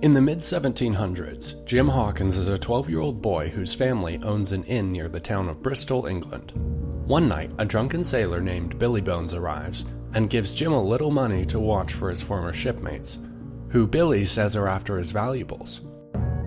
In the mid-1700s, Jim Hawkins is a 12-year-old boy whose family owns an inn near the town of Bristol, England. One night, a drunken sailor named Billy Bones arrives and gives Jim a little money to watch for his former shipmates, who Billy says are after his valuables.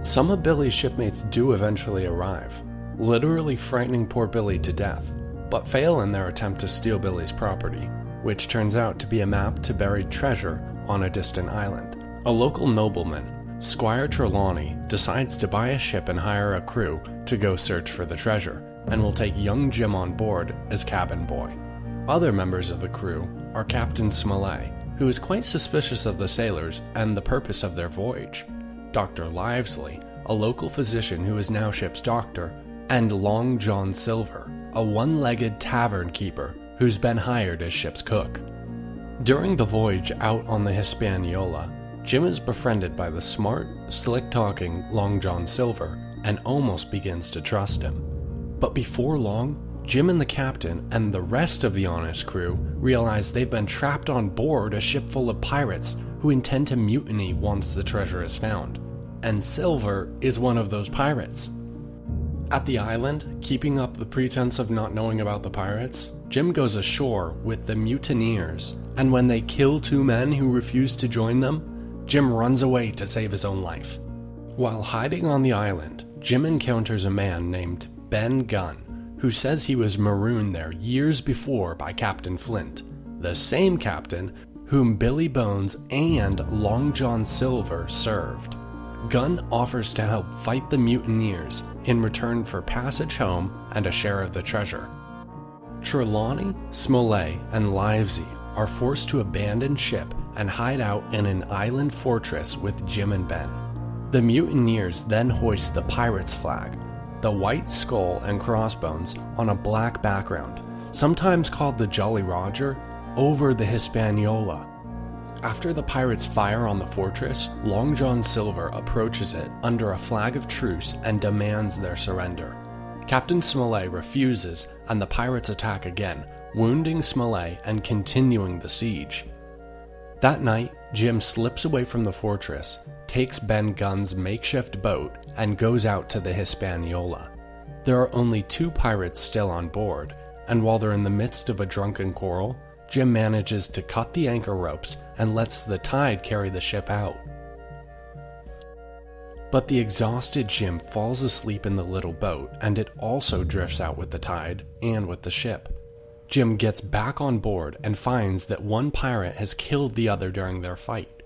Some of Billy's shipmates do eventually arrive, literally frightening poor Billy to death, but fail in their attempt to steal Billy's property, which turns out to be a map to buried treasure on a distant island. A local nobleman, Squire Trelawney, decides to buy a ship and hire a crew to go search for the treasure, and will take young Jim on board as cabin boy. Other members of the crew are Captain Smollett, who is quite suspicious of the sailors and the purpose of their voyage, Dr. Livesley, a local physician who is now ship's doctor, and Long John Silver, a one-legged tavern keeper who's been hired as ship's cook. During the voyage out on the Hispaniola, Jim is befriended by the smart, slick-talking Long John Silver and almost begins to trust him. But before long, Jim and the captain and the rest of the honest crew realize they've been trapped on board a ship full of pirates who intend to mutiny once the treasure is found. And Silver is one of those pirates. At the island, keeping up the pretense of not knowing about the pirates, Jim goes ashore with the mutineers, and when they kill two men who refuse to join them, Jim runs away to save his own life. While hiding on the island, Jim encounters a man named Ben Gunn, who says he was marooned there years before by Captain Flint, the same captain whom Billy Bones and Long John Silver served. Gunn offers to help fight the mutineers in return for passage home and a share of the treasure. Trelawney, Smollett, and Livesey are forced to abandon ship and hide out in an island fortress with Jim and Ben. The mutineers then hoist the pirates' flag, the white skull and crossbones on a black background, sometimes called the Jolly Roger, over the Hispaniola. After the pirates fire on the fortress, Long John Silver approaches it under a flag of truce and demands their surrender. Captain Smollett refuses, and the pirates attack again, wounding Smollett and continuing the siege. That night, Jim slips away from the fortress, takes Ben Gunn's makeshift boat, and goes out to the Hispaniola. There are only two pirates still on board, and while they're in the midst of a drunken quarrel, Jim manages to cut the anchor ropes and lets the tide carry the ship out. But the exhausted Jim falls asleep in the little boat, and it also drifts out with the tide and with the ship. Jim gets back on board and finds that one pirate has killed the other during their fight.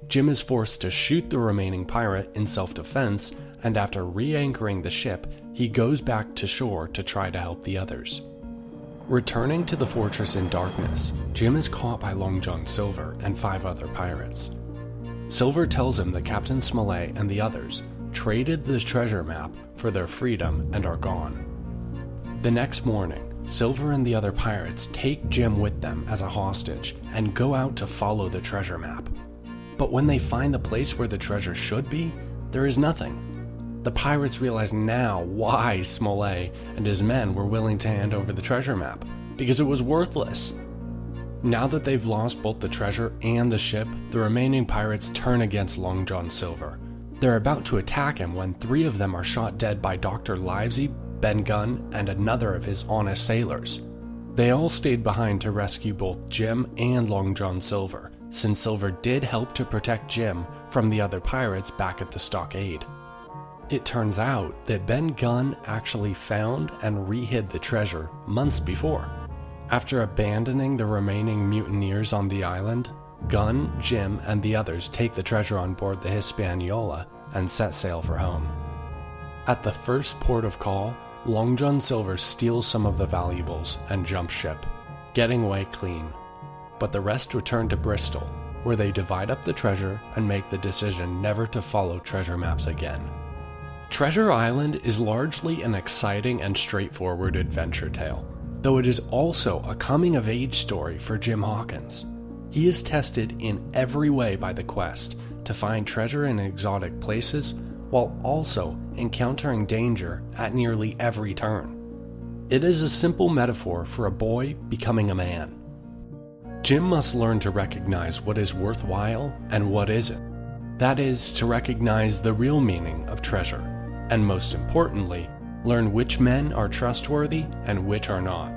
Jim is forced to shoot the remaining pirate in self-defense, and after re-anchoring the ship, he goes back to shore to try to help the others. Returning to the fortress in darkness, Jim is caught by Long John Silver and 5 other pirates. Silver tells him that Captain Smollett and the others traded the treasure map for their freedom and are gone. The next morning, Silver and the other pirates take Jim with them as a hostage and go out to follow the treasure map. But when they find the place where the treasure should be, there is nothing. The pirates realize now why Smollett and his men were willing to hand over the treasure map, because it was worthless. Now that they've lost both the treasure and the ship, the remaining pirates turn against Long John Silver. They're about to attack him when 3 of them are shot dead by Dr. Livesey, Ben Gunn, and another of his honest sailors. They all stayed behind to rescue both Jim and Long John Silver, since Silver did help to protect Jim from the other pirates back at the stockade. It turns out that Ben Gunn actually found and re-hid the treasure months before. After abandoning the remaining mutineers on the island, Gunn, Jim, and the others take the treasure on board the Hispaniola and set sail for home. At the first port of call, Long John Silver steals some of the valuables and jumps ship, getting away clean. But the rest return to Bristol, where they divide up the treasure and make the decision never to follow treasure maps again. Treasure Island is largely an exciting and straightforward adventure tale, though it is also a coming-of-age story for Jim Hawkins. He is tested in every way by the quest to find treasure in exotic places, while also encountering danger at nearly every turn. It is a simple metaphor for a boy becoming a man. Jim must learn to recognize what is worthwhile and what isn't. That is, to recognize the real meaning of treasure, and most importantly, learn which men are trustworthy and which are not.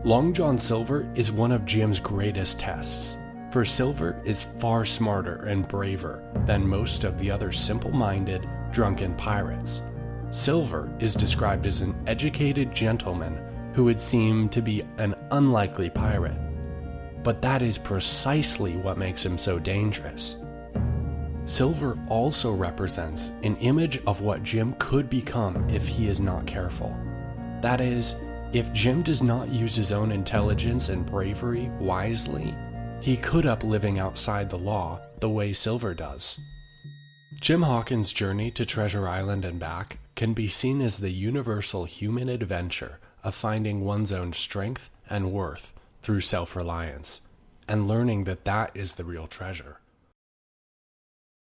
Long John Silver is one of Jim's greatest tests, for Silver is far smarter and braver than most of the other simple-minded, drunken pirates. Silver is described as an educated gentleman who would seem to be an unlikely pirate. But that is precisely what makes him so dangerous. Silver also represents an image of what Jim could become if he is not careful. That is, if Jim does not use his own intelligence and bravery wisely, he could end up living outside the law the way Silver does. Jim Hawkins' journey to Treasure Island and back can be seen as the universal human adventure of finding one's own strength and worth through self-reliance, and learning that that is the real treasure.